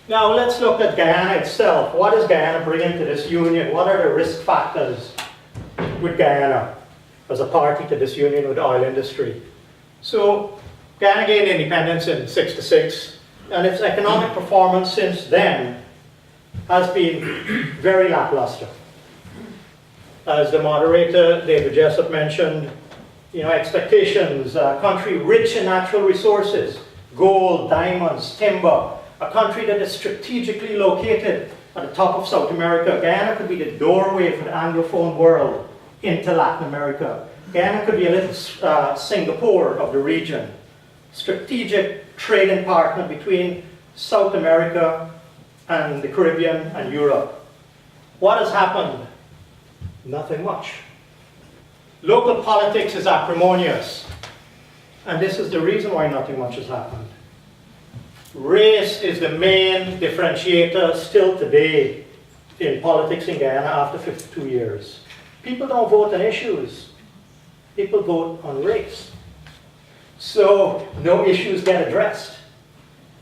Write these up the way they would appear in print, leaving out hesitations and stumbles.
Now let's look at Guyana itself. What does Guyana bring into this union? What are the risk factors with Guyana as a party to this union with the oil industry? So Guyana gained independence in '66, and its economic performance since then has been very lackluster. As the moderator, David Jessup, mentioned, expectations, a country rich in natural resources, gold, diamonds, timber, a country that is strategically located at the top of South America. Guyana could be the doorway for the Anglophone world into Latin America. Guyana could be a little Singapore of the region. Strategic trading partner between South America and the Caribbean and Europe. What has happened? Nothing much. Local politics is acrimonious, and this is the reason why nothing much has happened. Race is the main differentiator still today in politics in Guyana after 52 years. People don't vote on issues. People vote on race. So no issues get addressed.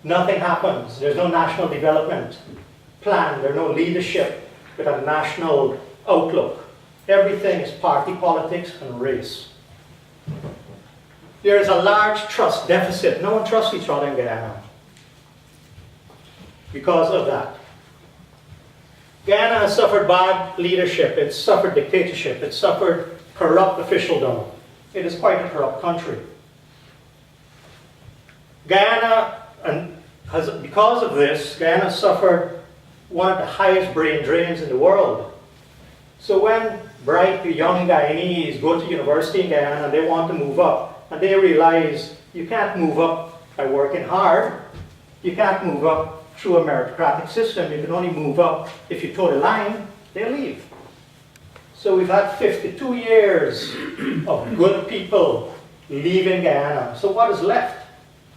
Nothing happens. There's no national development plan. There's no leadership with a national outlook. Everything is party politics and race. There is a large trust deficit. No one trusts each other in Guyana because of that. Guyana has suffered bad leadership. It's suffered dictatorship. It's suffered corrupt officialdom. It is quite a corrupt country. Guyana, because of this, Guyana suffered one of the highest brain drains in the world. So when bright young Guyanese go to university in Guyana and they want to move up, and they realize you can't move up by working hard, you can't move up through a meritocratic system, you can only move up if you toe the line, they leave. So we've had 52 years of good people leaving Guyana. So what is left?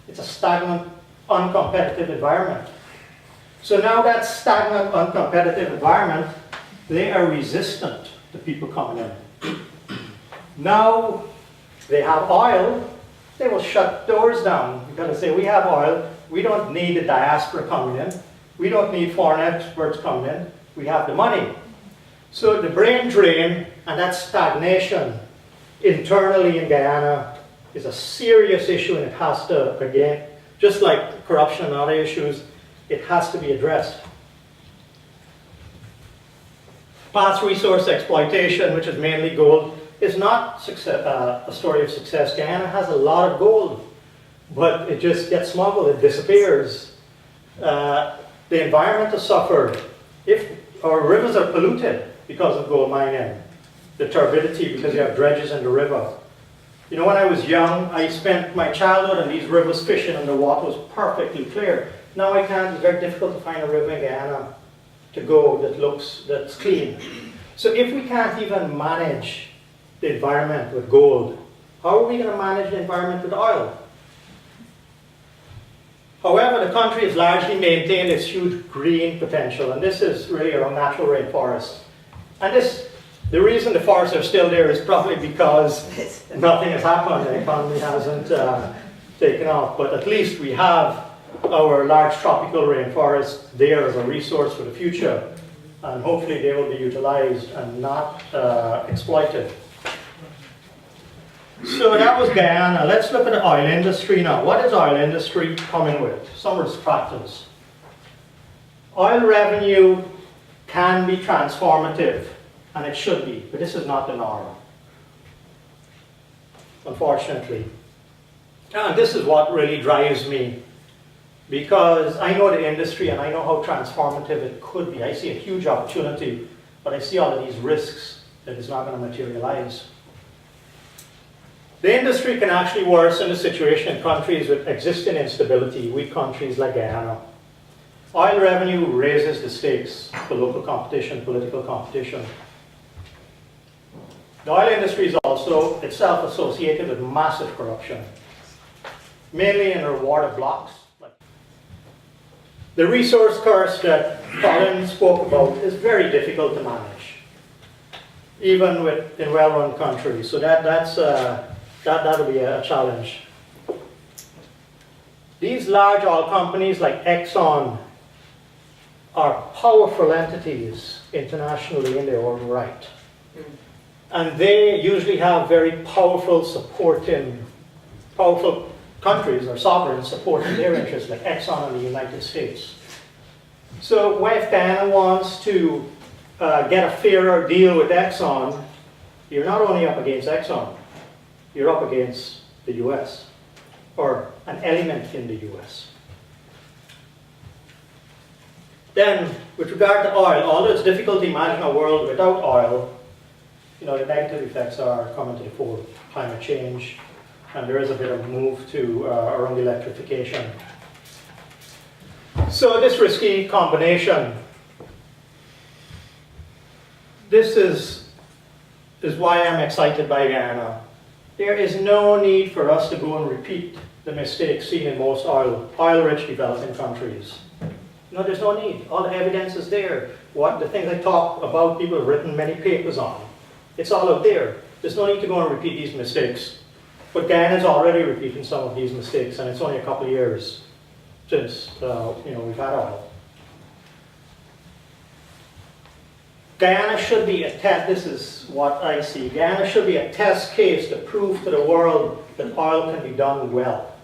It's a stagnant, uncompetitive environment. So now that stagnant, uncompetitive environment, they are resistant to people coming in. Now they have oil, they will shut doors down. You've got to say, we have oil, we don't need the diaspora coming in, we don't need foreign experts coming in, we have the money. So the brain drain and that stagnation internally in Guyana is a serious issue, and it has to, again, just like corruption and other issues, it has to be addressed. Past resource exploitation, which is mainly gold, is not a story of success. Guyana has a lot of gold, but it just gets smuggled, it disappears. The environment has suffered. If our rivers are polluted because of gold mining, the turbidity because you have dredges in the river. When I was young, I spent my childhood in these rivers fishing, and the water was perfectly clear. Now I can't. It's very difficult to find a river in Guyana to go that's clean. So if we can't even manage the environment with gold, how are we going to manage the environment with oil? However, the country has largely maintained its huge green potential, and this is really around natural rainforests. And the reason the forests are still there is probably because nothing has happened. The economy hasn't taken off, but at least we have our large tropical rainforests there as a resource for the future, and hopefully they will be utilized and not exploited. So that was Guyana. Let's look at the oil industry now. What is oil industry coming with? Some risk factors. Oil revenue can be transformative, and it should be, but this is not the norm, unfortunately. And this is what really drives me, because I know the industry and I know how transformative it could be. I see a huge opportunity, but I see all of these risks that it's not going to materialize. The industry can actually worsen the situation in countries with existing instability, weak countries like Guyana. Oil revenue raises the stakes for local competition, political competition. The oil industry is also itself associated with massive corruption, mainly in rewarded blocks. The resource curse that Colin spoke about is very difficult to manage, even in well-run countries. So that'll be a challenge. These large oil companies like Exxon are powerful entities internationally in their own right. And they usually have very powerful countries or sovereigns supporting their interests, like Exxon in the United States. So if Guyana wants to get a fairer deal with Exxon, you're not only up against Exxon, you're up against the US, or an element in the US. Then, with regard to oil, although it's difficult to imagine a world without oil, the negative effects are coming to the fore: climate change, and there is a bit of a move to around electrification. So this risky combination, this is why I'm excited by Guyana. There is no need for us to go and repeat the mistakes seen in most oil-rich developing countries. There's no need. All the evidence is there. The things I talk about, people have written many papers on. It's all out there. There's no need to go and repeat these mistakes. But Guyana is already repeating some of these mistakes, and it's only a couple of years since we've had oil. Guyana should be a test. This is what I see. Guyana should be a test case to prove to the world that oil can be done well,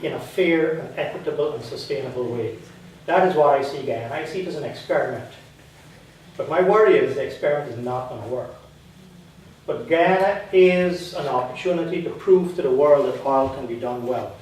in a fair and equitable and sustainable way. That is what I see Guyana. I see it as an experiment. But my worry is the experiment is not going to work. But Guyana is an opportunity to prove to the world that oil can be done well.